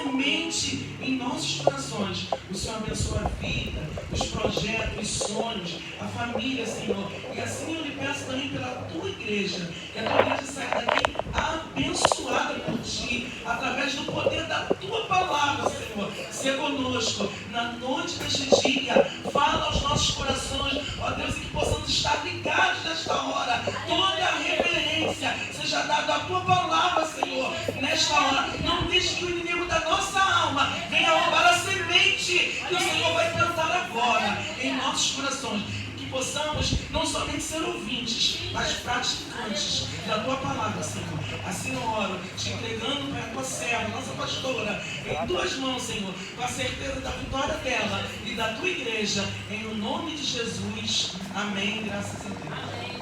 semente em nossos corações. O Senhor abençoa a vida, os projetos, os sonhos, a família, Senhor. E assim eu lhe peço também pela tua igreja, que a tua igreja saia daqui abençoada por ti, através do poder da tua palavra, Senhor. Ser conosco na noite deste dia. Fala aos nossos corações, ó Deus, e que possamos estar ligados nesta hora. Toda a reverência seja dada à tua palavra, Senhor, nesta hora. Não deixe que o inimigo da nossa alma venha roubar a semente que o Senhor vai plantar agora em nossos corações. Que possamos não somente ser ouvintes, mas praticantes da tua palavra, Senhor. Assim eu oro, te entregando para a tua serva, nossa pastora, em tuas mãos, Senhor, com a certeza da vitória dela e da tua igreja, em o nome de Jesus. Amém. Graças a Deus. Amém.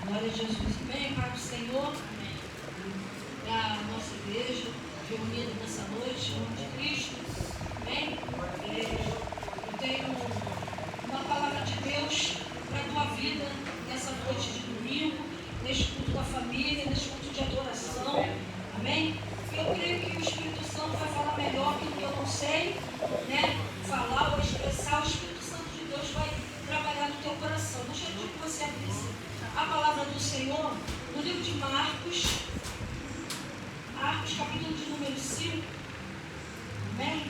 Glória a Jesus. Amém. Para o Senhor. Amém. Para a nossa igreja reunida nessa noite, em nome de Cristo. Amém. Eu tenho uma palavra de Deus para a tua vida nessa noite de domingo, neste culto da família, neste culto de adoração. Amém? Eu creio que o Espírito Santo vai falar melhor do que eu não sei, né? Falar ou expressar. O Espírito Santo de Deus vai trabalhar no teu coração. Deixa eu pedir que você abrisse a palavra do Senhor no livro de Marcos, capítulo de número 5. Amém?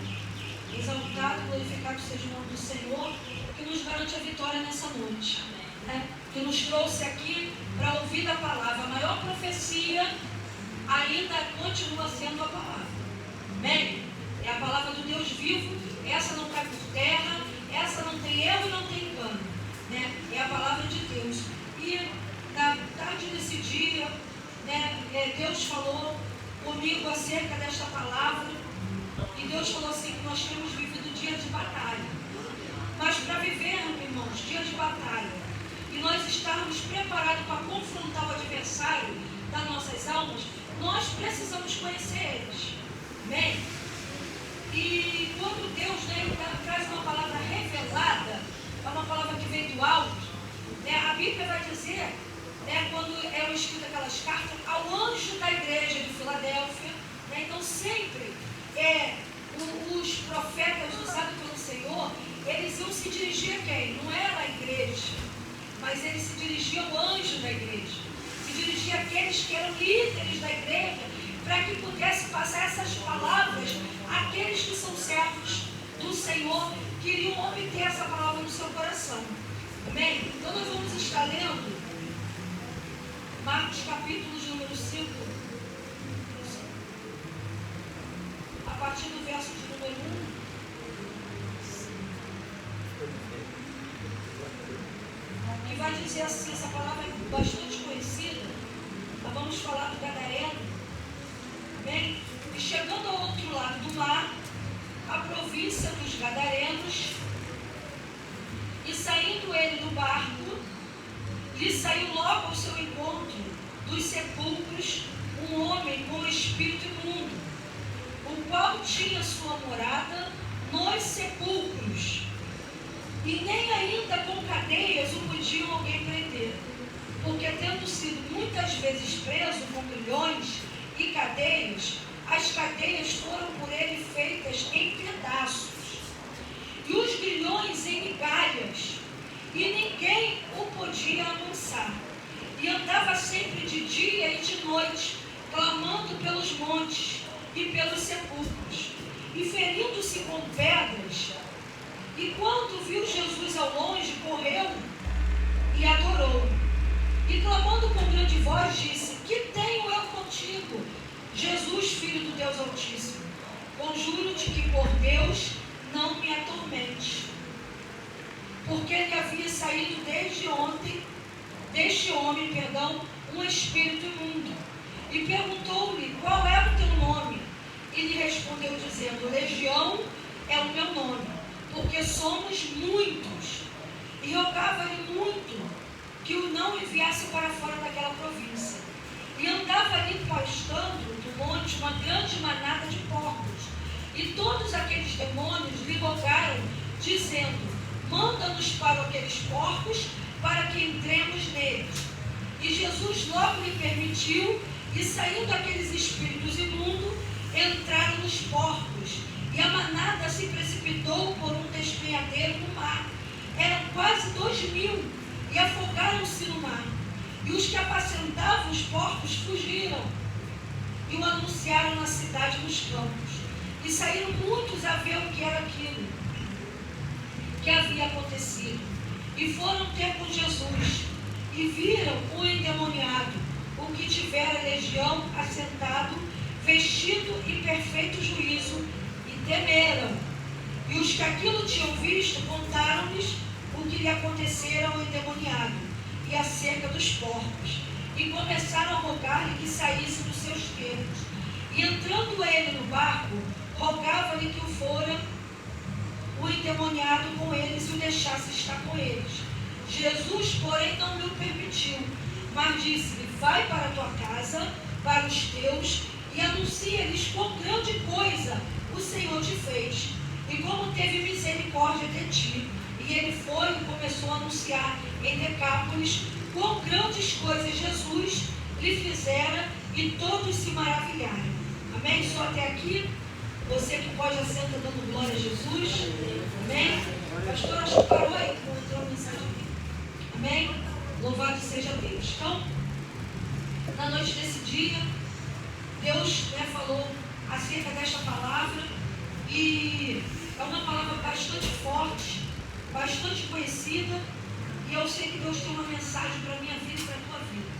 Exaltado e glorificado seja o nome do Senhor, que nos garante a vitória nessa noite, né? Que nos trouxe aqui para ouvir da palavra. A maior profecia ainda continua sendo a palavra. Amém? É a palavra do Deus vivo. Essa não cai por terra, essa não tem erro e não tem engano, né? É a palavra de Deus. E na tarde desse dia, né, Deus falou comigo acerca desta palavra. E Deus falou assim, que nós temos vivido dia de batalha. Mas para vivermos, irmãos, dia de batalha, e nós estarmos preparados para confrontar o adversário das nossas almas, nós precisamos conhecer eles. Amém? E quando Deus, né, traz uma palavra revelada, é uma palavra que vem do alto, né, a Bíblia vai dizer, né, quando eram escritas aquelas cartas, ao anjo da igreja de Filadélfia, né, então sempre os profetas usados pelo Senhor, eles iam se dirigir a quem? Não era a igreja, mas eles se dirigiam ao anjo da igreja, se dirigiam àqueles que eram líderes da igreja, para que pudesse passar essas palavras àqueles que são servos do Senhor, que iriam obter essa palavra no seu coração. Amém? Então nós vamos estar lendo Marcos capítulo de número 5, a partir do verso de número 1, que vai dizer assim, essa palavra é bastante conhecida. Nós vamos falar do Gadareno. Amém? E chegando ao outro lado do mar, a província dos Gadarenos, e saindo ele do barco, lhe saiu logo ao seu encontro dos sepulcros um homem com espírito imundo, o qual tinha sua morada nos sepulcros, e nem ainda com cadeias o podiam alguém prender, porque tendo sido muitas vezes preso com grilhões e cadeias, as cadeias foram por ele feitas em pedaços, e os grilhões em migalhas, e ninguém o podia amansar. E andava sempre de dia e de noite, clamando pelos montes e pelos sepulcros, e ferindo-se com pedras. E quando viu Jesus ao longe, correu e adorou. E clamando com grande voz, disse: Que tenho eu contigo, Jesus, Filho do Deus Altíssimo? Conjuro-te que por Deus não me atormente. Porque lhe havia saído deste homem, um espírito imundo. E perguntou-lhe: Qual é o teu nome? E lhe respondeu dizendo: Legião é o meu nome, porque somos muitos. E rogava-lhe muito que o não enviasse para fora daquela província. E andava ali pastando do monte uma grande manada de porcos. E todos aqueles demônios lhe rogaram, dizendo: Manda-nos para aqueles porcos, para que entremos neles. E Jesus logo lhe permitiu, e saindo aqueles espíritos imundos, 2000 e afogaram-se no mar. E os que apacentavam os porcos fugiram e o anunciaram na cidade nos campos. E saíram muitos a ver o que era aquilo que havia acontecido. E foram ter com Jesus e viram o endemoniado, o que tivera legião, assentado, vestido em perfeito juízo, e temeram. E os que aquilo tinham visto contaram-lhes o que lhe acontecera ao endemoniado e acerca dos porcos, e começaram a rogar-lhe que saísse dos seus termos. E entrando ele no barco, rogava-lhe que o fora o endemoniado com eles e o deixasse estar com eles. Jesus, porém, não lhe permitiu, mas disse-lhe: vai para a tua casa, para os teus, e anuncia-lhes quão grande coisa o Senhor te fez, e como teve misericórdia de ti. E ele foi e começou a anunciar em Decápolis quão grandes coisas Jesus lhe fizera, e todos se maravilharam. Amém? Só até aqui? Você que pode assenta dando glória a Jesus. Amém? Pastor, acho que parou aí, entrou a mensagem aqui. Amém? Louvado seja Deus. Então, na noite desse dia, Deus falou acerca desta palavra, e é uma palavra bastante forte, bastante conhecida, e eu sei que Deus tem uma mensagem para a minha vida e para a tua vida.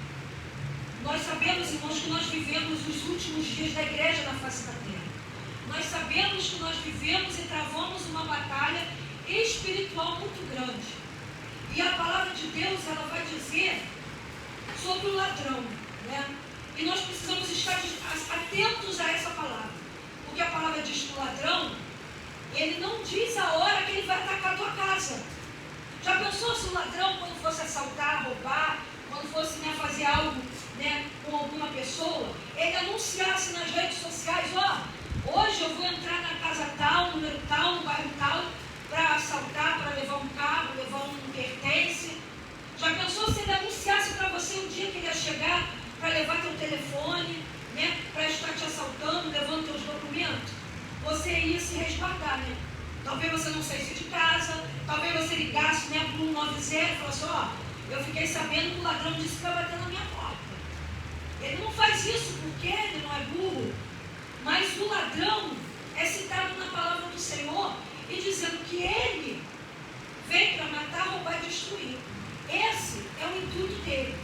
Nós sabemos, irmãos, que nós vivemos os últimos dias da igreja na face da terra. Nós sabemos que nós vivemos e travamos uma batalha espiritual muito grande. E a palavra de Deus, ela vai dizer sobre o ladrão, né? E nós precisamos estar atentos a essa palavra. Porque a palavra diz que o ladrão, ele não diz a hora que ele vai atacar a tua casa. Já pensou se o ladrão, quando fosse assaltar, roubar, quando fosse fazer algo com alguma pessoa, ele anunciasse nas redes sociais: hoje eu vou entrar na casa tal, número tal, no bairro tal, para assaltar, para levar um carro, levar um pertence. Já pensou se ele anunciasse para você o dia que ele ia chegar para levar teu telefone, para estar te assaltando, levando teus documentos? Você ia se resguardar, Talvez você não saísse de casa, talvez você ligasse para o 190 e falasse: eu fiquei sabendo que o ladrão disse que vai bater na minha porta. Ele não faz isso porque ele não é burro, mas o ladrão é citado na palavra do Senhor e dizendo que ele vem para matar, roubar e destruir. Esse é o intuito dele.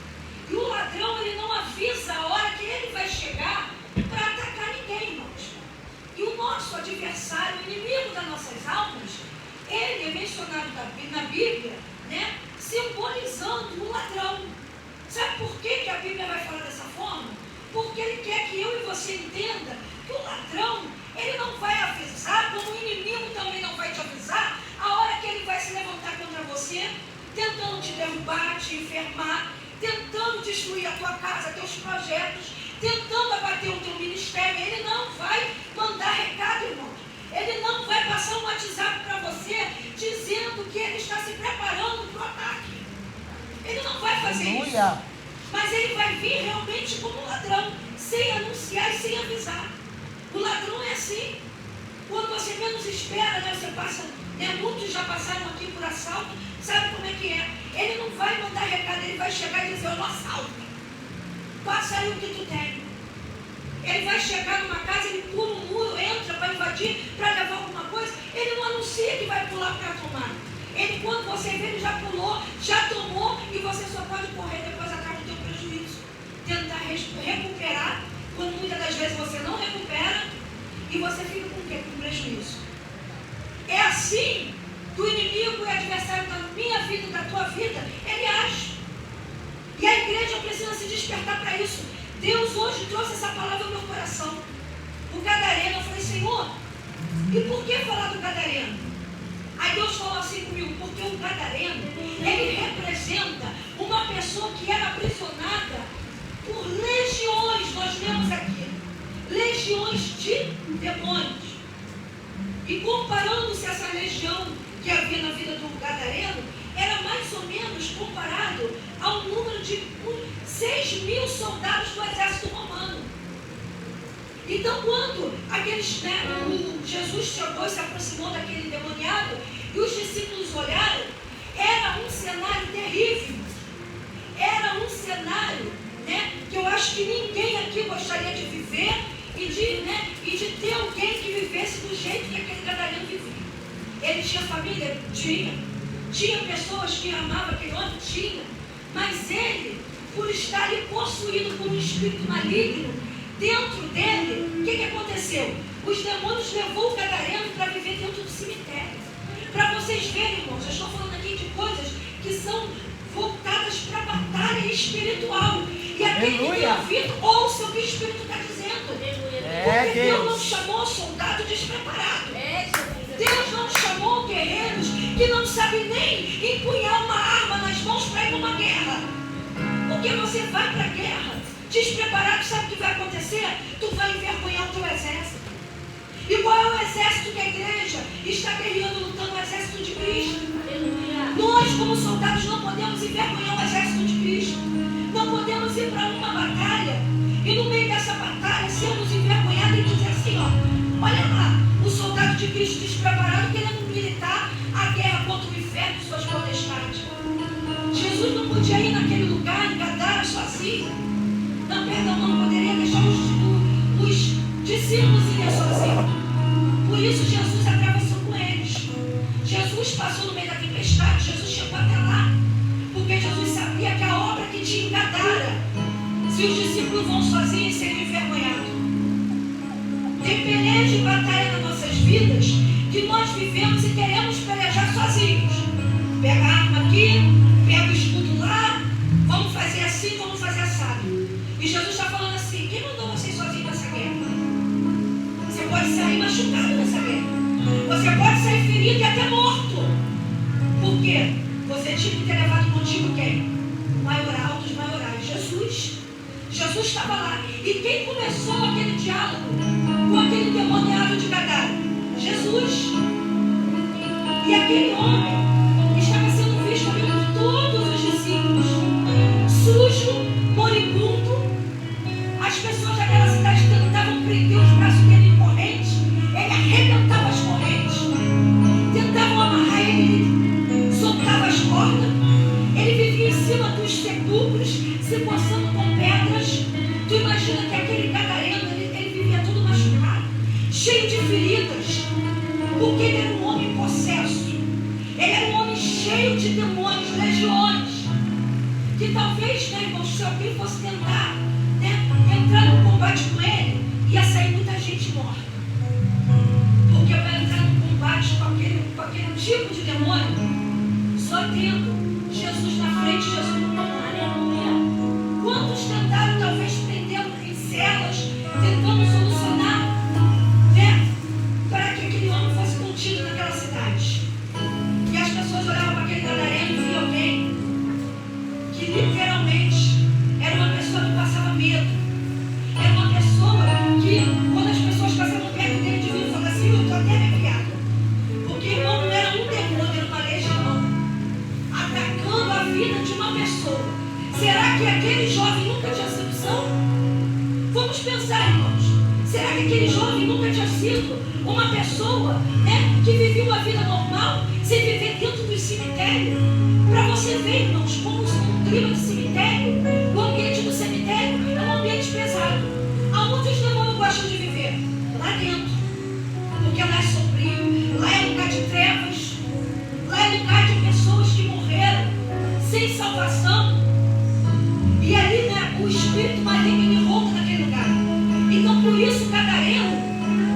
E o ladrão, ele não avisa a hora que ele vai chegar para atacar ninguém, irmãos. E o nosso adversário, o inimigo das nossas almas, ele é mencionado na Bíblia, simbolizando o ladrão. Sabe por que a Bíblia vai falar dessa forma? Porque ele quer que eu e você entenda que o ladrão, ele não vai avisar, como o inimigo também não vai te avisar, a hora que ele vai se levantar contra você, tentando te derrubar, te enfermar, tentando destruir a tua casa, teus projetos, tentando abater o teu ministério. Ele não vai mandar recado, irmão. Ele não vai passar um WhatsApp para você dizendo que ele está se preparando para o ataque. Ele não vai fazer isso. Mas ele vai vir realmente como um ladrão, sem anunciar e sem avisar. O ladrão é assim. Quando você menos espera, você passa, muitos já passaram aqui por assalto, sabe como é que é? Ele não vai mandar recado, ele vai chegar e dizer: eu não assalto. Passa aí o que tu tem. Ele vai chegar numa casa, ele pula um muro, entra para invadir, para levar alguma coisa. Ele não anuncia que vai pular para tomar. Ele, quando você vê, ele já pulou, já tomou, e você só pode correr depois atrás do teu prejuízo. Tentar recuperar, quando muitas das vezes você não recupera, e você fica com o quê? Com prejuízo. É assim que o inimigo e adversário da minha vida e da tua vida, ele age. E a igreja precisa se despertar para isso. Deus hoje trouxe essa palavra no meu coração. O gadareno, eu falei: Senhor, e por que falar do gadareno? Aí Deus falou assim comigo: porque o gadareno, ele representa uma pessoa que era aprisionada por legiões, nós lemos aqui, legiões de demônios. E comparando-se essa legião que havia na vida do gadareno, era mais ou menos comparado ao número de 6.000 soldados do exército romano. Então, quando Jesus chegou e se aproximou daquele endemoniado, e os discípulos olharam, Era um cenário terrível. Era um cenário, né, que eu acho que ninguém aqui gostaria de viver e de ter alguém que vivesse do jeito que aquele gadareno vivia. Ele tinha família? Tinha. Tinha pessoas que amavam aquele homem? Tinha. Mas ele, por estar ali possuído por um espírito maligno, dentro dele, o que aconteceu? Os demônios levou o gadareno para viver dentro do cemitério. Para vocês verem, irmãos, eu estou falando aqui de coisas que são voltadas para a batalha espiritual. E aquele que tem ouvido, ouça o que o Espírito está dizendo. Porque Deus não chamou soldado despreparado. Deus não chamou guerreiros que não sabem nem empunhar uma arma nas mãos para ir para uma guerra. Porque você vai para a guerra despreparado, sabe o que vai acontecer? Tu vai envergonhar o teu exército. E qual é o exército que a igreja está guerreando, lutando? O exército de Cristo. Nós, como soldados, não podemos envergonhar o exército de Cristo. Não podemos ir para uma batalha e no meio dessa batalha sermos envergonhados e dizer assim, ó, olha lá, o soldado de Cristo despreparado querendo militar a guerra contra o inferno e suas potestades. Jesus não podia ir naquele lugar, em Gadara, sozinho. Não, perdão, não poderia deixar os discípulos irem sozinhos. Por isso Jesus atravessou com eles. Jesus passou no meio da tempestade, Jesus chegou até lá. Porque Jesus sabia que a obra que tinha em Gadara, se os discípulos vão sozinhos, seriam envergonhados. Tem peleia de batalha nas nossas vidas que nós vivemos e queremos pelejar sozinhos. Pega a arma aqui, pega o escudo lá, vamos fazer assim, vamos fazer assado. E Jesus está falando assim, quem mandou vocês sozinhos nessa guerra? Você pode sair machucado nessa guerra. Você pode sair ferido e até morto. Por quê? Você tinha que ter levado contigo quem? O maioral dos maiorais, Jesus. Jesus estava lá. E quem começou aquele diálogo com aquele demoniado de Gadara? Jesus. E aquele homem estava sendo visto ali por todos os discípulos. Sujo, moribundo. As pessoas daquela cidade tentavam prender os braços dele em correntes. Ele arrebentava as correntes. Tentavam amarrar ele, soltava as cordas. Ele vivia em cima dos sepulcros, se coçando com pedras. Tu imagina que aquele gadareno, ele vivia todo machucado, cheio de feridas, porque ele era um homem possesso. Ele era um homem cheio de demônios, legiões. Que talvez, né, irmãos, se alguém fosse tentar, né, entrar no combate com ele, ia sair muita gente morta. Porque para entrar no combate com aquele tipo de demônio, só tendo Jesus na frente, Jesus no comando. Quantos tentaram talvez prendê-lo em celas, tentando solucionar, né, para que aquele homem fosse contido naquela cidade. E as pessoas olhavam para aquele gadareno e viam alguém que literalmente era uma pessoa que passava medo. Era uma pessoa que, quando as pessoas passavam perto dele, deviam falar assim, eu estou até arrepiado. Porque, irmão, não era um demônio, era uma legião, atacando a vida de uma pessoa. Será que aquele jovem nunca tinha sido salvo? Vamos pensar, irmãos. Será que aquele jovem nunca tinha sido uma pessoa, né, que vivia uma vida normal, sem viver dentro do cemitério? Para você ver, irmãos, como um clima de cemitério, o ambiente do cemitério é um ambiente pesado. Aonde os demônios gostam de viver? Lá dentro. Porque lá é sombrio, lá é lugar de trevas, lá é lugar de pessoas que morreram sem salvação. E ali, né, o espírito maligno ele rouba naquele lugar. Então, por isso, o gadareno,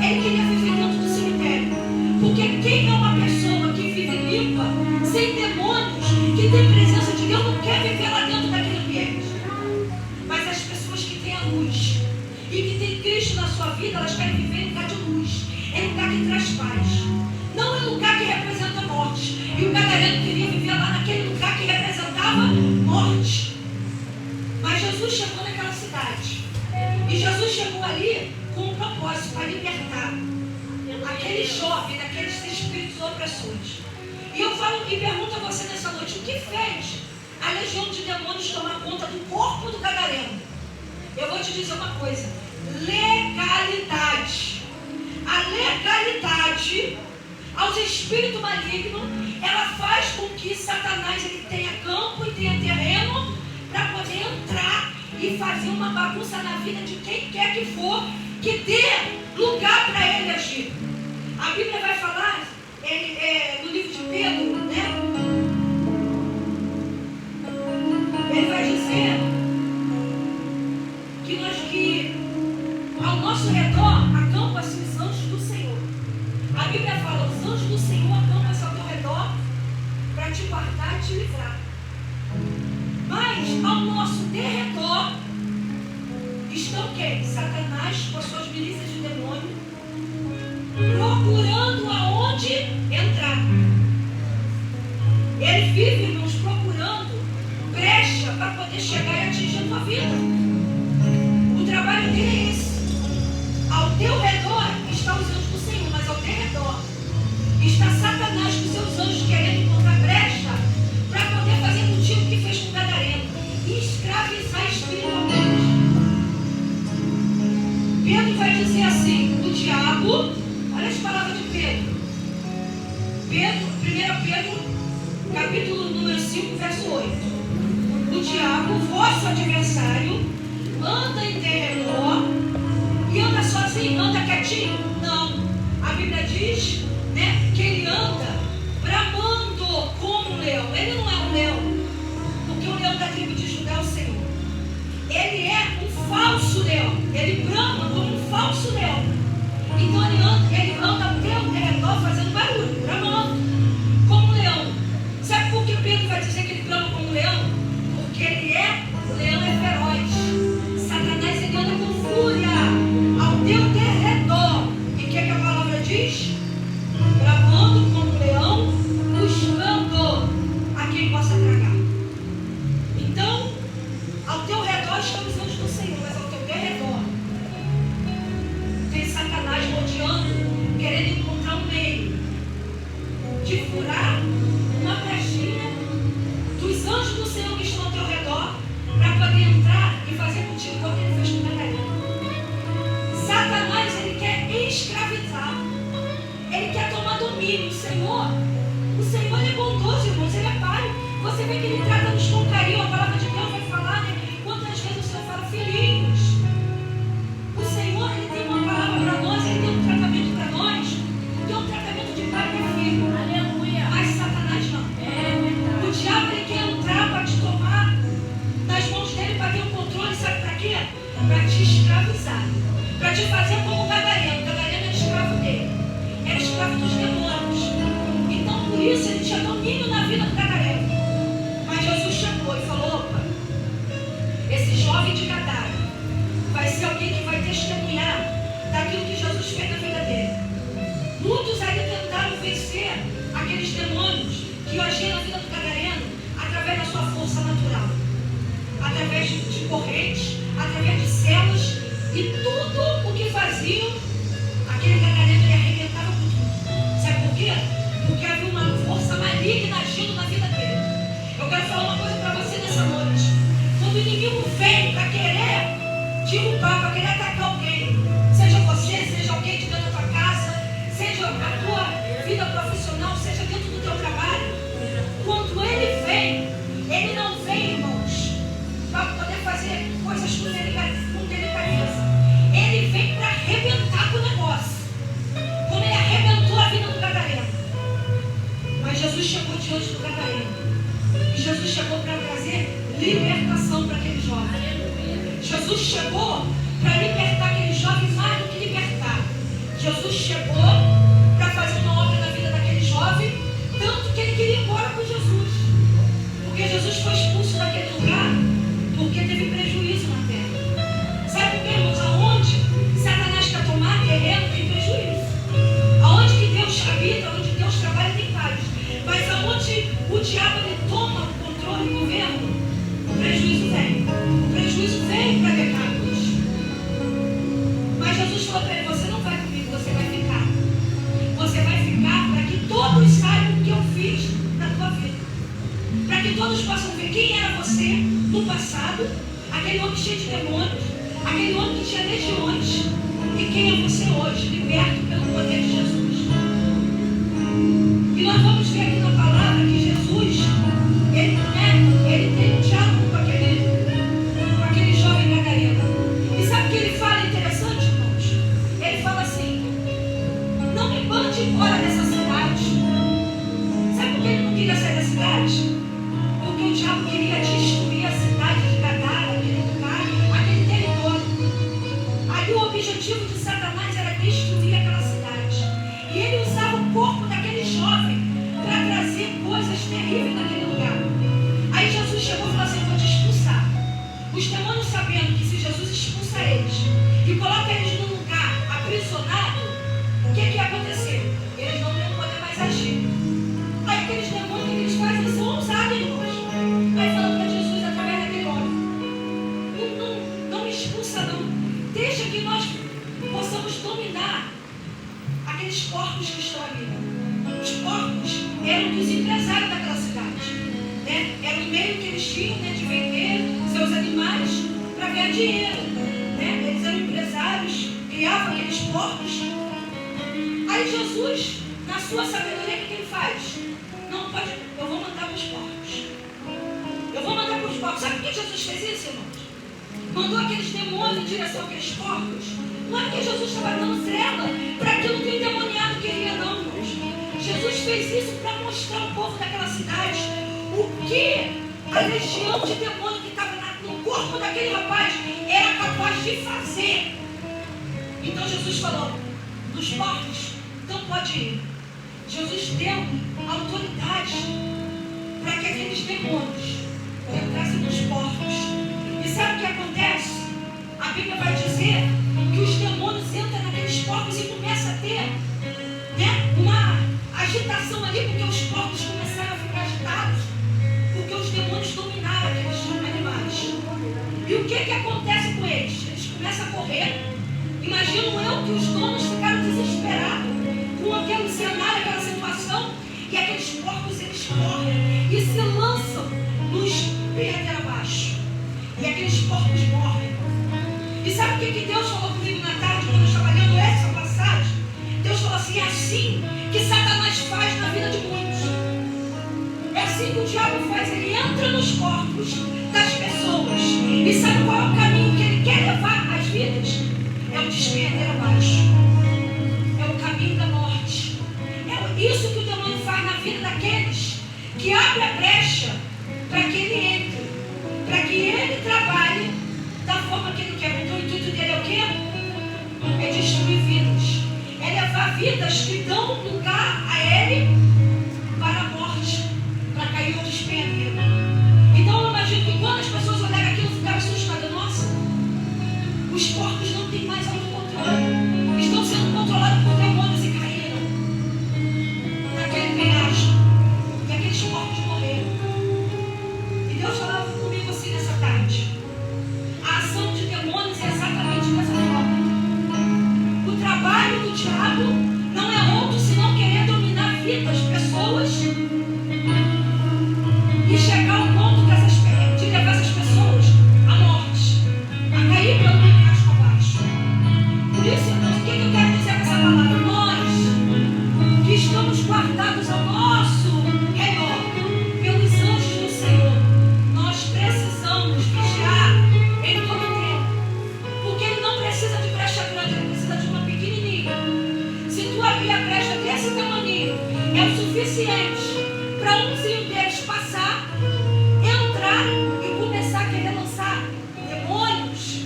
ele queria viver dentro do cemitério. Porque quem é uma pessoa que vive limpa, sem demônios, que tem presença de Deus, não quer viver lá dentro daquele ambiente. Mas as pessoas que têm a luz e que têm Cristo na sua vida, elas querem viver em lugar de luz. É lugar que traz paz. Não é lugar que representa morte. E o gadareno queria viver lá naquele lugar que representava morte. Mas Jesus chegou naquela cidade. E Jesus chegou ali com um propósito para libertar aquele jovem daqueles espíritos opressores. E eu falo e pergunto a você nessa noite, o que fez a legião de demônios tomar conta do corpo do gadareno? Eu vou te dizer uma coisa: legalidade. A legalidade, ao causa espírito maligno, ela faz com que Satanás ele tenha campo e tenha terreno para poder entrar e fazer uma bagunça na vida de quem quer que for, que dê lugar para ele agir. A Bíblia vai falar no livro de Pedro, né? Ele vai dizer que ao nosso redor acampam-se os anjos do Senhor. A Bíblia fala, os anjos do Senhor acampam-se ao teu redor para te guardar e te livrar. Mas ao nosso derredor estão quem? Satanás com as suas milícias de demônio, procurando aonde entrar. Ele vive, irmãos, procurando brecha para poder chegar e atingir a tua vida. O trabalho dele é esse. Ao teu redor estão os anjos do Senhor, mas ao teu redor está Satanás com seus anjos querendo encontrar brecha para poder fazer contigo o que fez com o gadareno e escravizar espiritualmente. Pedro vai dizer assim, o diabo, olha as palavras de Pedro. 1 Pedro, capítulo número 5, verso 8. O diabo, vosso adversário, anda em derredor e anda sozinho, anda quietinho? Não. A Bíblia diz, né, que ele anda bramando como um leão. Ele não é um leão, porque o leão da tribo de Judá é o Senhor. Ele é um falso leão. Ele brama como um falso leão. Então ele anda ao teu derredor fazendo barulho, bramando como um leão. Sabe por que Pedro vai dizer que ele brama como um leão? Porque o leão é feroz. Satanás ele anda com fúria ao teu derredor. E o que a palavra diz? Bramando como um leão, buscando a quem possa tragar. Então, ao teu redor estão os anjos do Senhor, mas ao teu derredor tem Satanás rodeando, querendo encontrar um meio de furar uma brechinha dos anjos do Senhor que estão ao teu redor para poder entrar e fazer contigo o que ele fez com Catarina. Satanás, ele quer escravizar, ele quer tomar domínio. O Senhor ele é bondoso, irmãos, ele é pai. Você vê que ele trata-nos com carinho. A palavra de Deus vai falar, né? Quantas vezes o Senhor fala, filhinhos. O Senhor, ele tem uma palavra para nós, ele tem um tratamento para nós, que é um tratamento de pai para filho. Aleluia. Mas Satanás não. O diabo, ele quer entrar para te tomar nas mãos dele, para ter um controle, sabe para quê? Para te escravizar, para te fazer como o gadareno. O gadareno era escravo dele, era escravo dos demônios. Então, por isso, ele tinha domínio na vida do gadareno. Mas Jesus chegou e falou, opa, esse jovem de Gadara vai ser alguém que vai testemunhar daquilo que Jesus fez na vida dele. Muitos aí tentaram vencer aqueles demônios que agiam na vida do gadareno através da sua força natural, através de correntes, através de celas, e tudo o que faziam, aquele gadareno ele arrebentava com tudo. Sabe por quê? Porque havia uma força maligna agindo na vida dele. Eu quero falar uma coisa para você nessa noite. Quando o inimigo vem para querer derrubar, para querer atacar alguém, seja você, seja alguém de dentro da tua casa, seja a tua vida profissional, seja dentro do teu trabalho, quando ele vem, ele não vem, irmãos, para poder fazer coisas com delicadeza. Ele vem para arrebentar com o negócio, como ele arrebentou a vida do gadareno. Mas Jesus chegou diante do gadareno. E Jesus chegou para trazer libertação para aquele jovem. Jesus chegou para libertar aquele jovem, mais do que libertar. Jesus chegou para fazer uma obra na vida daquele jovem, tanto que ele queria ir embora com Jesus. Porque Jesus foi expulso daquele lugar porque teve prejuízo na terra. Sabe por quê, irmãos? Aonde Satanás quer tomar terreno tem prejuízo. Aonde que Deus habita, onde Deus trabalha tem paz. Mas aonde o diabo ele toma o controle do governo, o prejuízo vem. O prejuízo vem para pecados. Mas Jesus falou para ele, você não vai comigo, você vai ficar. Você vai ficar para que todos saibam o que eu fiz na tua vida. Para que todos possam ver quem era você no passado, aquele homem cheio de demônios, aquele homem que tinha legiões, e quem é você hoje, liberto pelo poder de Jesus. embora dessa cidade. Sabe por que ele não queria sair da cidade? Porque o diabo queria destruir a cidade de Gadara, aquele lugar, aquele território. Aí o objetivo de Satanás era destruir aquela cidade. E ele usava o corpo daquele jovem para trazer coisas terríveis naquele lugar. Aí Jesus chegou e falou assim: eu vou te expulsar. Os demônios, sabendo que se Jesus expulsa eles e coloca eles num lugar aprisionado, o que ia acontecer? Eles não iam poder mais agir. Aí aqueles demônios, o que eles fazem? Eles são ousados, irmãos. Aí falando para Jesus através daquele homem: não me expulsa não. Deixa que nós possamos dominar aqueles porcos que estão ali. Os porcos eram dos empresários daquela cidade, né? Era o meio que eles tinham, né, de vender seus animais para ganhar dinheiro, né? Eles eram empresários, criavam aqueles porcos. Aí Jesus, na sua sabedoria, o que ele faz? Não pode, eu vou mandar para os porcos. Eu vou mandar para os porcos. Sabe por que Jesus fez isso, irmãos? Mandou aqueles demônios em direção àqueles porcos. Não é porque Jesus estava dando trela para aquilo que o endemoniado queria, não, irmãos. Jesus fez isso para mostrar ao povo daquela cidade o que a legião de demônio que estava no corpo daquele rapaz era capaz de fazer. Então Jesus falou: nos porcos não pode ir. Jesus deu autoridade para que aqueles demônios entrassem nos porcos. E sabe o que acontece? A Bíblia vai dizer que os demônios entram naqueles porcos e começam a ter, né, uma agitação ali, porque os porcos começaram a ficar agitados, porque os demônios dominaram aqueles animais. E o que acontece com eles? Eles começam a correr. Imagino eu que os donos ficaram desesperados com aquele cenário, aquela situação, e aqueles porcos eles correm e se lançam no espelho abaixo. E aqueles porcos morrem. E sabe o que Deus falou comigo na tarde, quando eu estava lendo essa passagem? Deus falou assim: é assim que Satanás faz na vida de muitos. É assim que o diabo faz. Ele entra nos corpos das pessoas. E sabe qual é o caminho que ele quer levar às vidas? É o despenhadeiro abaixo. É o caminho da morte. É isso que o demônio faz na vida daqueles que abre a brecha para que ele entre, para que ele trabalhe da forma que ele quer. Porque o intuito dele é o quê? É destruir vidas. É levar vidas que dão lugar a ele para a morte, para cair no despenhadeiro. Então eu imagino que quando as pessoas olharem aquilo e ficarem assustadas: nossa, os porcos não têm mais autocontrole, estão sendo controlados por demônios e caíram naquele penhasco. E aqueles porcos morreram. E Deus falava comigo assim nessa tarde: a ação de demônios é exatamente dessa forma. O trabalho do diabo não é outro senão querer dominar vidas, pessoas, e chegar ao ponto de levar essas pessoas à morte, a cair pelo penhasco abaixo. Por isso, irmãos, o que eu quero dizer com essa palavra? Nós que estamos guardados ao nosso redor pelos anjos do Senhor, nós precisamos vigiar em todo o tempo, porque ele não precisa de brecha grande, ele precisa de uma pequenininha. Se tu abrir a brecha desse tamanho, é o suficiente para umzinho deles passar, entrar e começar a querer lançar demônios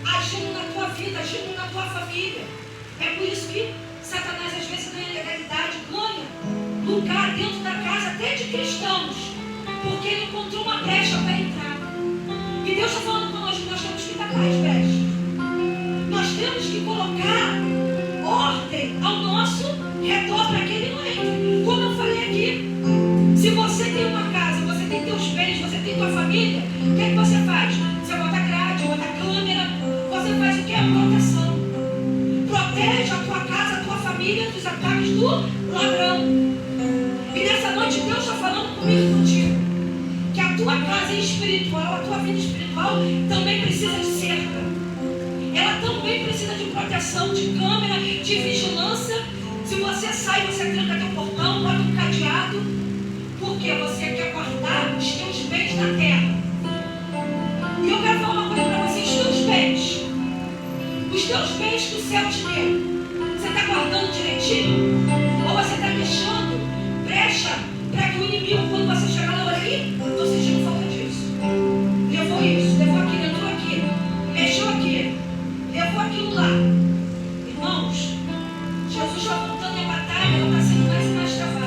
agindo na tua vida, agindo na tua família. É por isso que Satanás às vezes ganha legalidade, ganha lugar dentro da casa até de cristãos, porque ele encontrou uma brecha para entrar. E Deus está falando com nós temos que tapar as brechas. Nós temos que colocar ordem ao nosso redor para que ele não entre. Como eu falei aqui, se você tem uma casa, você tem teus bens, você tem tua família, o que é que você faz? Você bota grade, bota câmera, você faz o que? Proteção. Protege a tua casa, a tua família dos ataques do ladrão. E nessa noite Deus está falando comigo e contigo que a tua casa espiritual, a tua vida espiritual também precisa de cerca. Ela também precisa de proteção, de câmera, de vigilância. Se você sai, você tranca teu portão, bota um cadeado, porque você quer guardar os teus bens na terra. E eu quero falar uma coisa para vocês: os teus bens que o céu te deu. Você está guardando direitinho? Ou você está deixando brecha para que o inimigo, quando você chegar na hora aí, estou sentindo falta disso. Levou isso, levou aquilo, entrou aqui, mexeu aqui, levou aquilo lá. Irmãos, Jesus está voltando e a batalha está sendo mais e mais travada.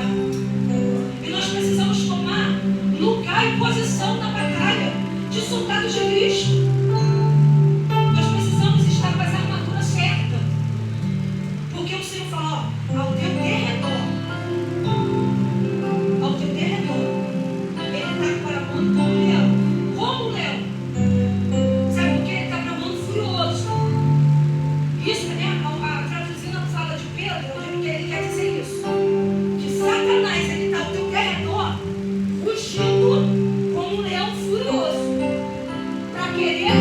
E nós precisamos tomar lugar e posição na batalha de soldados de Cristo. Nós precisamos estar com as armaduras certas. Porque o Senhor fala, ó, ao teu derredor, ele está bramando como um leão. Como um leão. Sabe por quê? Ele está bramando furioso. Isso, né? A traduzindo fala de Pedro, ele quer dizer isso. Que Satanás, ele está ao teu derredor, fugindo como um leão furioso. Para querer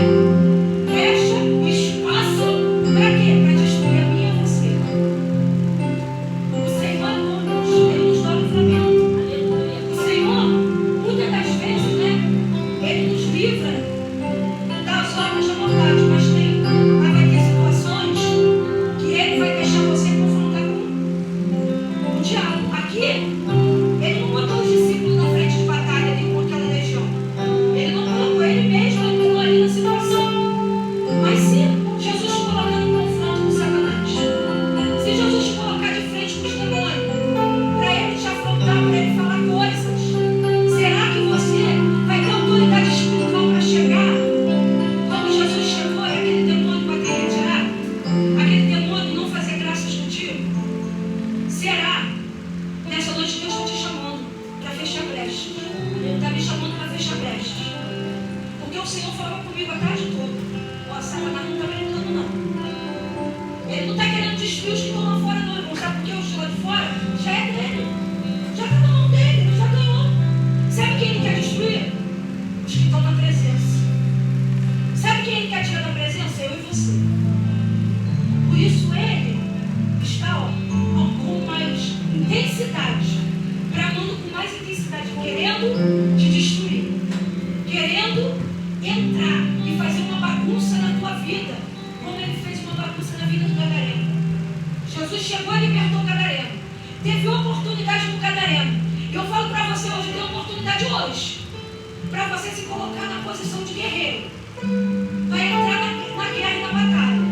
brecha, espaço, para quê? Para destruir a minha e você. O Senhor, ele nos dá o livramento. O Senhor, muitas das vezes, né? Ele nos livra das obras da maldade, mas vai ter situações que ele vai deixar você confrontar com o diabo. Aqui, ele não botou os discípulos na frente de batalha ali com aquela legião. Ele não colocou ele mesmo, entrou ali na situação. Mas se Jesus te colocar no confronto com Satanás, se Jesus te colocar de frente com os demônios, para ele te afrontar, para ele falar coisas, será que você vai ter autoridade espiritual para chegar? Como Jesus chegou e aquele demônio vai ter que tirar? Aquele demônio não fazer graças contigo? Será? Nessa noite Deus está te chamando para fechar brechas. Ele está me chamando para fechar brechas. Porque o Senhor falou comigo a tarde toda. Ó, Satanás não está brincando, não. Ele não está querendo destruir os que estão lá fora, não. Irmão. Sabe por que os de lá de fora? Já é dele. Já está na mão dele, ele já ganhou. Sabe quem ele quer destruir? Os que estão na presença. Sabe quem ele quer tirar da presença? Eu e você. Por isso ele está, ó, com mais intensidade, bramando com mais intensidade, querendo te destruir, querendo entrar e fazer uma bagunça na tua vida, como ele fez uma bagunça na vida do Gadareno. Jesus chegou e libertou o Gadareno. Teve oportunidade no Gadareno. Eu falo para você hoje, tem oportunidade hoje, para você se colocar na posição de guerreiro, vai entrar na guerra e na batalha,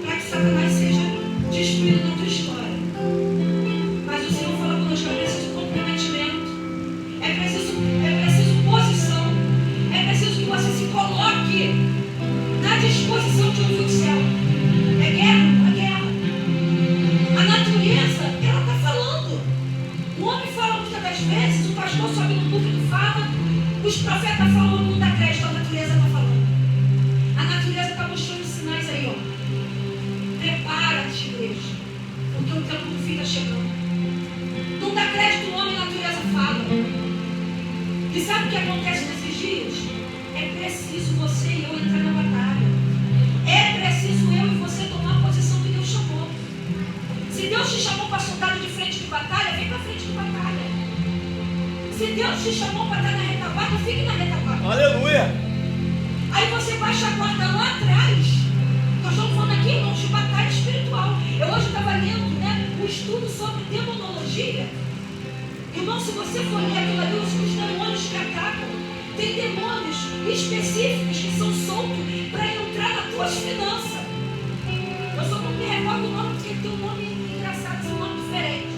para que Satanás seja destruído na tua história. Mas o Senhor fala conosco, é preciso comprometimento, é preciso posição, é preciso que você se coloque na disposição de ouvir o céu. É guerra, é guerra. A natureza, ela está falando. O homem fala muitas das vezes, o pastor sobe no púlpito e fala, os profetas falam, não dá crédito, a natureza está falando. A natureza está mostrando sinais aí, ó. Prepara-te, igreja, porque o tempo do fim está chegando. Não dá crédito o homem, a natureza fala. E sabe o que acontece nesses dias? É preciso você e eu entrar na batalha. É preciso eu e você tomar a posição que Deus chamou. Se Deus te chamou para soldado de frente de batalha, vem para frente de batalha. Se Deus te chamou para estar na retaguarda, fique na retaguarda. Aleluia! Aí você baixa a guarda lá atrás. Nós estamos falando aqui, irmãos, de batalha espiritual. Eu hoje estava lendo, né, um estudo sobre demonologia. Irmão, se você for ler aquilo ali, os demônios que atacam, tem demônios específicos que são soltos para entrar nas tuas finanças. Eu só não me recordo o nome, porque tem um nome engraçado, esse nome diferente.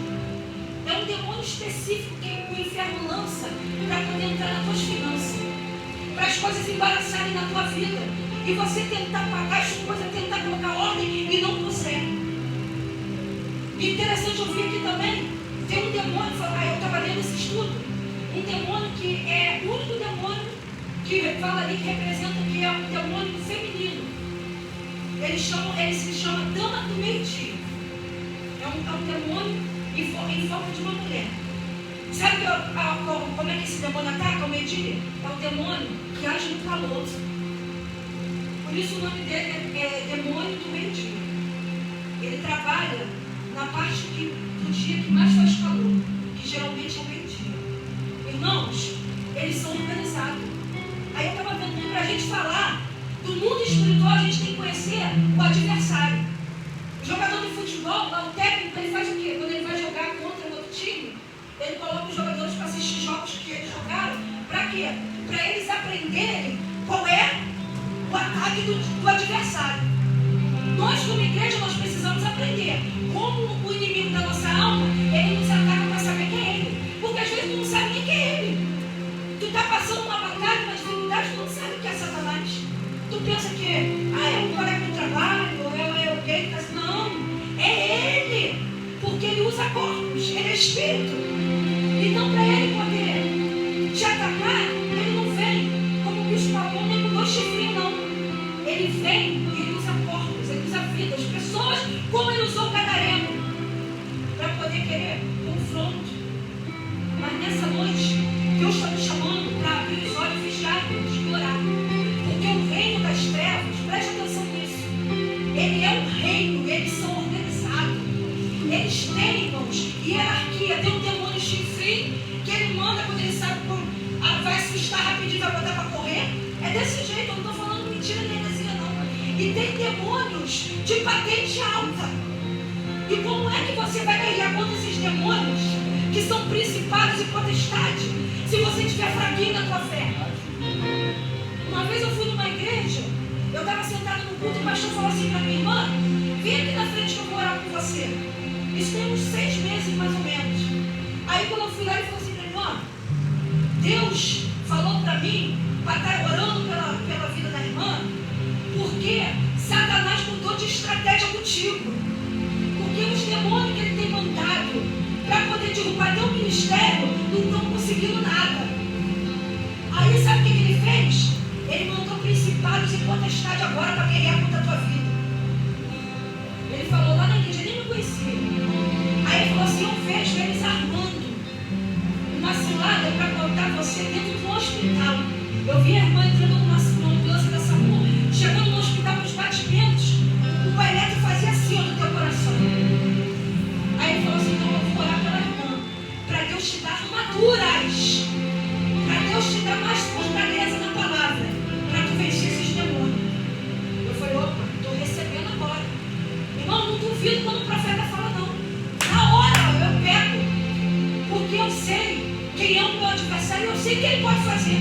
É um demônio específico que o inferno lança para poder entrar nas tuas finanças, para as coisas embaraçarem na tua vida e você tentar pagar as coisas, tentar colocar ordem e não consegue. Interessante eu vi aqui também, tem um demônio, eu estava lendo esse estudo, um demônio que é o único demônio que fala ali, que representa, que é um demônio feminino. Ele se chama Dama do Meio-Dia. É um demônio em forma de uma mulher. Sabe como é que esse demônio ataca ao meio-dia? É o demônio que age no calor. Por isso o nome dele é demônio do meio-dia. Ele trabalha na parte do dia que mais faz calor, que geralmente é o meio-dia. Irmãos, eles são organizados. Aí eu estava vendo que para a gente falar do mundo espiritual, a gente tem que conhecer o adversário. O jogador de futebol futebol, lá o técnico, ele faz o quê? Quando ele vai jogar contra o outro time, ele coloca os jogadores para assistir jogos que eles jogaram. Para quê? Para eles aprenderem qual é o ataque do adversário. Nós, como igreja, nós precisamos aprender como o inimigo da nossa alma, ele nos ataca para saber quem é ele. Porque às vezes tu não sabe nem quem é ele. Tu está passando uma batalha, uma dificuldade, tu não sabe o que é Satanás. Tu pensa que é um colega de trabalho, ou é alguém que está assim. Não, é ele. Porque ele usa corpos, ele é espírito. Então, para ele poder te atacar, ele não vem como o bicho papão, nem com 2 chifrinhos, não. Ele vem e ele usa corpos, ele usa vidas, pessoas como ele usou o Gadareno, para poder querer confronto. Mas nessa noite, Deus está me chamando para abrir os olhos, fechar e orar. Porque o reino das trevas, preste atenção nisso, ele é um reino, eles são organizados. Eles têm, irmãos, hierarquia. Tem um demônio chifrinho que ele manda quando ele sabe que vai assustar rapidinho, vai botar para correr. É desse jeito, eu não estou falando mentira nem heresia, não. E tem demônios de patente alta. E como é que você vai guerrear contra esses demônios que são principados e potestades se você estiver fraquinho na tua fé? Uma vez eu fui numa igreja, eu estava sentado no culto e o pastor falou assim para minha irmã: vem aqui na frente que eu vou orar com você. Isso tem uns 6 meses mais ou menos. Aí quando eu fui lá, ele falou assim para minha irmã: Deus falou para mim para estar orando pela vida da irmã, porque Satanás mudou de estratégia contigo. Porque os demônios que ele tem mandado para poder derrubar teu ministério não estão conseguindo nada. Aí sabe o que ele fez? Ele mandou principados e potestades agora para guerrear contra a tua vida. Ele falou lá na igreja, nem me conhecia. Aí ele falou assim: eu vejo eles armando uma cilada para botar você dentro de um hospital. Eu vi a irmã entrando numa ambulância da SAMU, chegando no hospital com os batimentos, o pai elétrico fazia assim no teu coração. Aí ele falou assim: então eu vou orar pela irmã, para Deus te dar armaduras, para Deus te dar mais fortaleza na palavra, para tu vencer esses demônios. Eu falei: opa, estou recebendo agora. Irmão, não duvido quando o profeta fala, não. Na hora eu pego, porque eu sei quem é o meu adversário, eu sei o que ele pode fazer.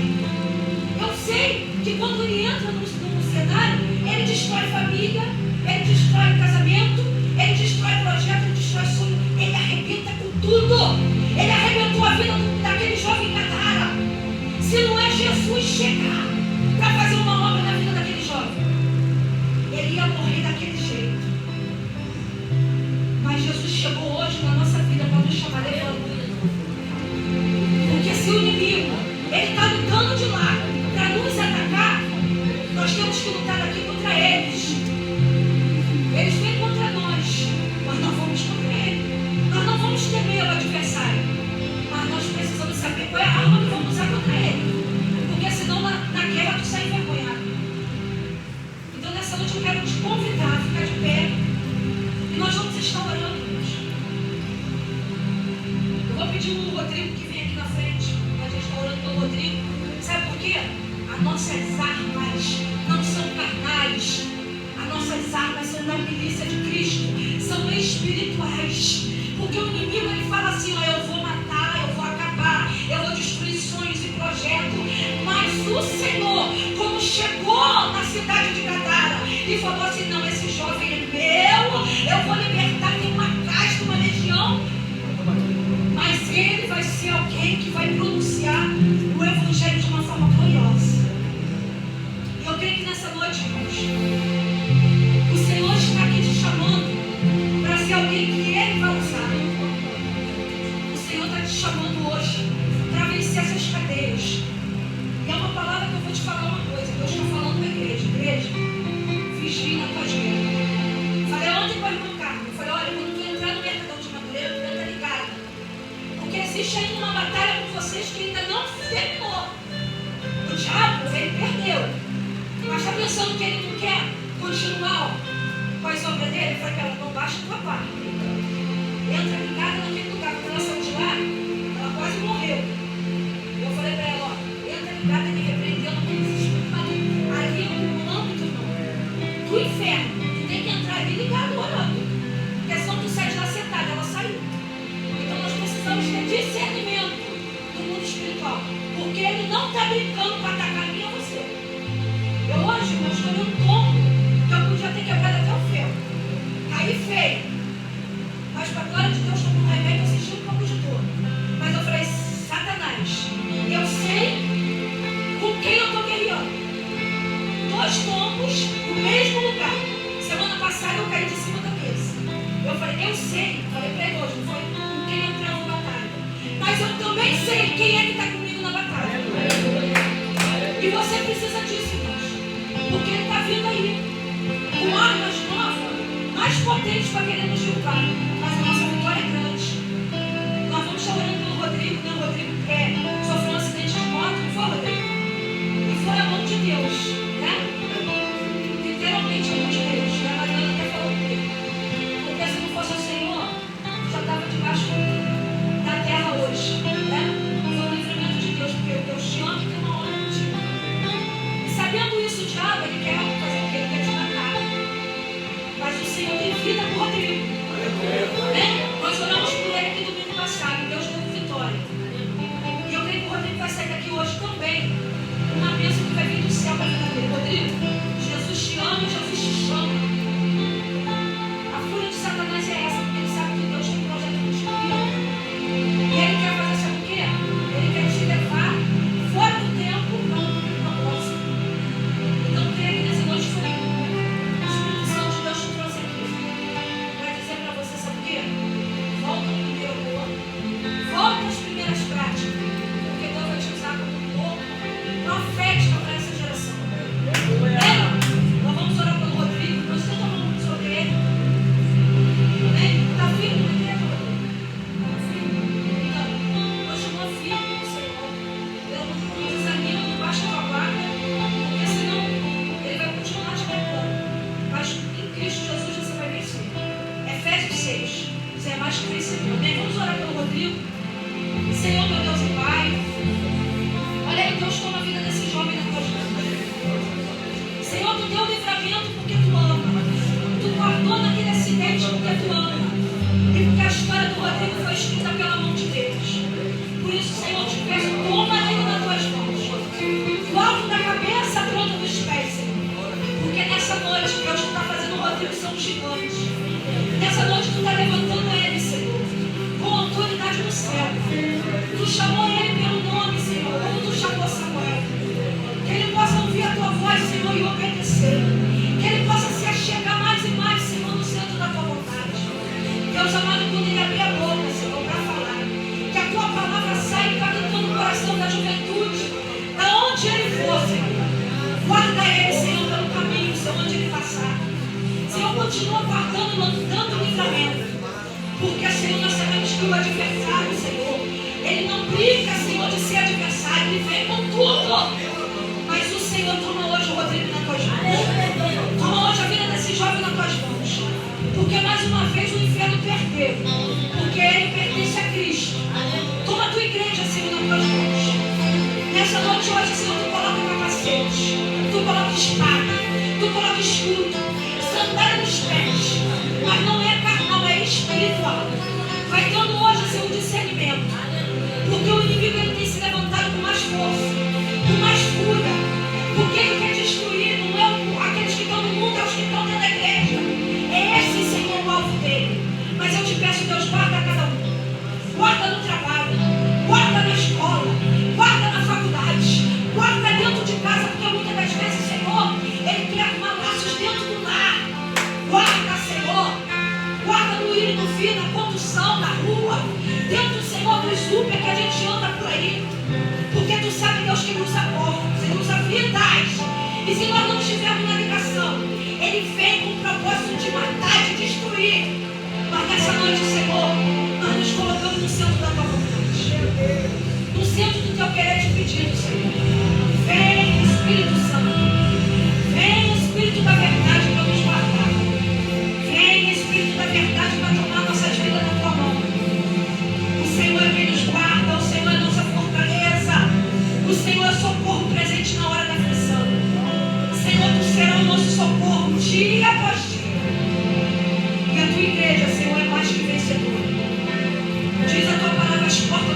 Eu sei que quando ele entra no cenário, ele destrói família, ele destrói casamento, ele destrói projeto, ele destrói sonho, ele arrebenta com tudo. Ele arrebentou a vida daquele jovem Gadara. Se não é Jesus chegar para fazer uma obra na vida daquele jovem, ele ia morrer daquele jeito. Mas Jesus chegou hoje na nossa vida para nos chamar levando. Porque se o inimigo ele está lutando de lá para nos atacar, nós temos que lutar aqui contra eles. Eles vêm contra nós, mas nós vamos contra ele. Nós não vamos temer o adversário, mas nós precisamos saber qual é a arma que vamos usar contra ele. Porque senão na guerra tu sai envergonhado. Então nessa noite eu quero te convidar a ficar de pé. E nós vamos estar orando hoje. Eu vou pedir o Rodrigo que vem aqui na frente. A gente está orando pelo Rodrigo. Sabe por quê? As nossas armas não são carnais. As nossas armas são da milícia de Cristo. São espirituais. Porque o inimigo ele fala assim: ó, eu vou matar, eu vou acabar, eu vou destruir sonhos e projetos. Mas o Senhor, como chegou na cidade de Gadara e falou assim: não, esse jovem é meu, eu vou libertar, tem uma casta, uma legião. Mas ele vai ser alguém que vai pronunciar o evangelho de uma forma gloriosa. E eu creio que nessa noite, irmãos, o Senhor está aqui te chamando para ser alguém que ele vai usar. O Senhor está te chamando hoje para vencer essas cadeias. E é uma palavra que eu vou te falar uma coisa. Deus está falando para a igreja. Igreja, vigie na tua guerra. Falei ontem com a irmã Carmen. Eu falei: olha, quando tu entrar no Mercadão de Madureira, tu entra ligado. Porque existe ainda uma batalha com vocês que ainda não terminou. O diabo, ele perdeu. Mas está pensando que ele não quer continuar com as obras dele? Eu falei: ela não baixa a tua parte. Entra ligada naquele lugar. Quando ela saiu de lá, ela quase morreu. Eu falei para ela: ó, entra ligada e repreendendo aqueles espíritos ali no âmbito do inferno. Tu tem que entrar ali ligado orando. Porque discernimento do mundo espiritual. Porque ele não está brincando para atacar mim ou você. Eu hoje, eu estou num tombo que eu podia ter quebrado até o ferro. Caí feio. Mas para a glória de Deus, estou com remédio, assisti um pouco de dor. Mas eu falei, Satanás, eu sei com quem eu estou guerreando. 2 tombos no mesmo lugar. Semana passada eu caí de cima da mesa. Eu falei, eu sei. Falei para ele hoje, não foi com quem eu travo batalha. Mas eu também sei quem é que está comigo na batalha. E você precisa disso, irmãos. Porque ele está vindo aí. Com armas novas, mais potentes para querer nos julgar. Mas a nossa vitória é grande. Nós vamos estar orando pelo Rodrigo, né? O Rodrigo sofreu um acidente de moto, não foi, Rodrigo? E foi a mão de Deus, né? Literalmente a mão de Deus. A Mariana até falou comigo. Porque se não fosse o Senhor, já estava debaixo da terra hoje, né? Foi o livramento de Deus, porque Deus te ama e tem uma hora contigo. E sabendo isso, o diabo, ele quer fazer o quê? Ele quer te matar. Mas o Senhor tem vida por Rodrigo. Né? Nós oramos por ele aqui domingo passado, Deus deu vitória. E eu creio que o Rodrigo vai sair daqui hoje também. Uma bênção que vai vir do céu para a vida dele. Rodrigo, Jesus te ama e Jesus te chama. A fúria de Satanás é essa, porque ele sabe que Deus tem um projeto contigo. E ele quer fazer, sabe o quê? Ele quer te levar fora do tempo para um propósito. Então, creio que nessa noite foi o Espírito Santo de Deus te trouxe aqui. Vai dizer para você, sabe o quê? Volta ao primeiro amor. Volta às primeiras práticas. Porque Deus vai te usar como um pouco profética para essa geração. Nós vamos orar pelo Rodrigo. Nós estamos falando sobre ele. Está firme na igreja, Rodrigo? Está firme? Então, continua firme com o Senhor. Eu não desanimo, não baixa a tua guarda, porque senão ele vai continuar te pegando. Mas em Cristo Jesus você vai vencer. Efésios 6. Você é mais que vencedor. Amém? Vamos orar pelo Rodrigo. Senhor, meu Deus e Pai. Olha aí, Deus toma a vida desse jovem na tua mãos. Senhor, tu deu livramento porque tu ama. Tu guardou naquele acidente porque tu ama. E porque a história do Rodrigo foi escrita pela mão de Deus. Por isso, Senhor, te peço, toma ele nas tuas mãos. Do alto da cabeça, a ponta dos pés, Senhor. Porque nessa noite, Deus, tu está fazendo o Rodrigo ser um gigante. Nessa noite, tu está levantando ele, Senhor, com autoridade no céu. Tu chamou ele pelo nome, Senhor, como tu chamou Samuel. Que ele possa ouvir a tua voz, Senhor, e obedecer. Que ele possa se achegar mais e mais, Senhor, no centro da tua vontade. Deus amado, quando ele abrir a boca, Senhor, para falar, que a tua palavra saia impactando o coração da juventude, aonde ele for, Senhor. Guarda ele, Senhor, pelo caminho, Senhor, onde ele passar. Senhor, continua guardando e dando livramento. Porque, Senhor, nós sabemos que o adversário, Senhor, ele não brinca, Senhor, de ser adversário, ele vem com tudo. Mas o Senhor toma hoje o Rodrigo nas tuas mãos. Toma hoje a vida desse jovem nas tuas mãos. Porque mais uma vez o inferno perdeu. Porque ele pertence a Cristo. Toma a tua igreja, Senhor, nas tuas mãos. Nessa noite hoje, Senhor, tu coloca capacete, tu coloca espada, tu coloca escudo, sandália nos pés. Mas não é carnal, é espiritual. Vai dando hoje, Senhor, discernimento. Porque o inimigo ele tem se levantado com mais força, com mais fúria. Porque ele quer destruir, não é aqueles que estão no mundo, é os que estão dentro da igreja. É esse, Senhor, o alvo dele. Mas eu te peço, Deus, guarda cada um. Guarda no trabalho, guarda na escola, guarda na faculdade, guarda dentro de casa, porque muitas das vezes, Senhor, ele cria malaços dentro do lar. Guarda, Senhor. Guarda no ir e no vir, na condução, na rua, dentro, Senhor, dos Uber que a gente anda por aí. Porque tu sabe, Deus, que ele usa corpos, ele usa vidas. E se nós não estivermos na ligação, ele vem com o propósito de matar, de destruir. Mas nessa noite, Senhor, nós nos colocamos no centro da tua vontade, no centro do teu querer te pedido, Senhor. Vem, Espírito Santo. Vem, Espírito da verdade, para nos guardar. Vem, Espírito da verdade, para tomar nossas vidas na tua mão. O Senhor é quem nos guarda, o Senhor é nossa fortaleza. O Senhor é socorro presente na hora da aflição. Senhor, tu será o nosso socorro dia após dia. E a tua igreja, Senhor, é mais que vencedora. Diz a tua palavra, as portas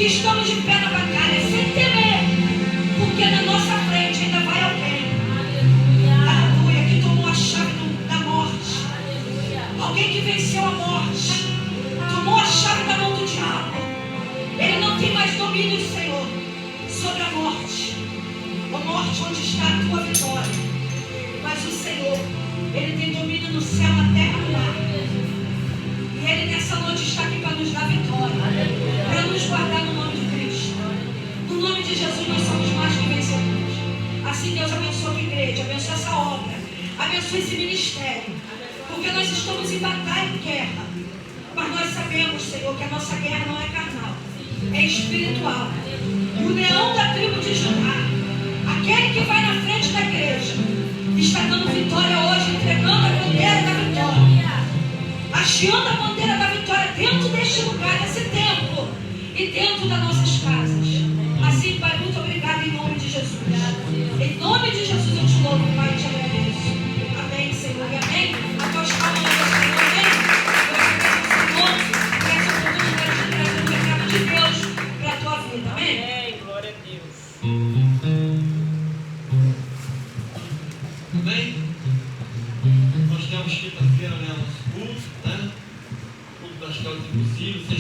que estamos de pé na batalha, sem temer, porque na nossa frente ainda vai alguém. Aleluia, que tomou a chave da morte. Alguém que venceu a morte, tomou a chave da mão do diabo. Ele não tem mais domínio, Senhor, sobre a morte. A morte, onde está a tua vitória? Mas o Senhor, Ele tem domínio no céu, na terra e no mar. E Ele nessa noite está aqui para nos dar vitória, para nos guardar no nome de Cristo. No nome de Jesus nós somos mais que vencedores. Assim Deus abençoe a igreja, abençoe essa obra, abençoe esse ministério. Porque nós estamos em batalha e guerra. Mas nós sabemos, Senhor, que a nossa guerra não é carnal, é espiritual. E o leão da tribo de Judá, aquele que vai na frente da igreja, está dando vitória hoje, entregando a bandeira da vitória, hasteando a bandeira da vitória dentro deste lugar, desse templo e dentro das nossas casas. Assim, Pai, muito obrigado em nome de Jesus. Em nome de Jesus eu te louvo, Pai, e te agradeço. Amém, Senhor, e amém. A tua palmas ao Senhor, amém. Eu agradeço, Senhor, por essa oportunidade de trazer o recado de Deus para a tua vida, amém. Amém, glória a Deus. Amém? Nós temos quinta-feira, né, nosso culto, né? Culto das causas impossíveis.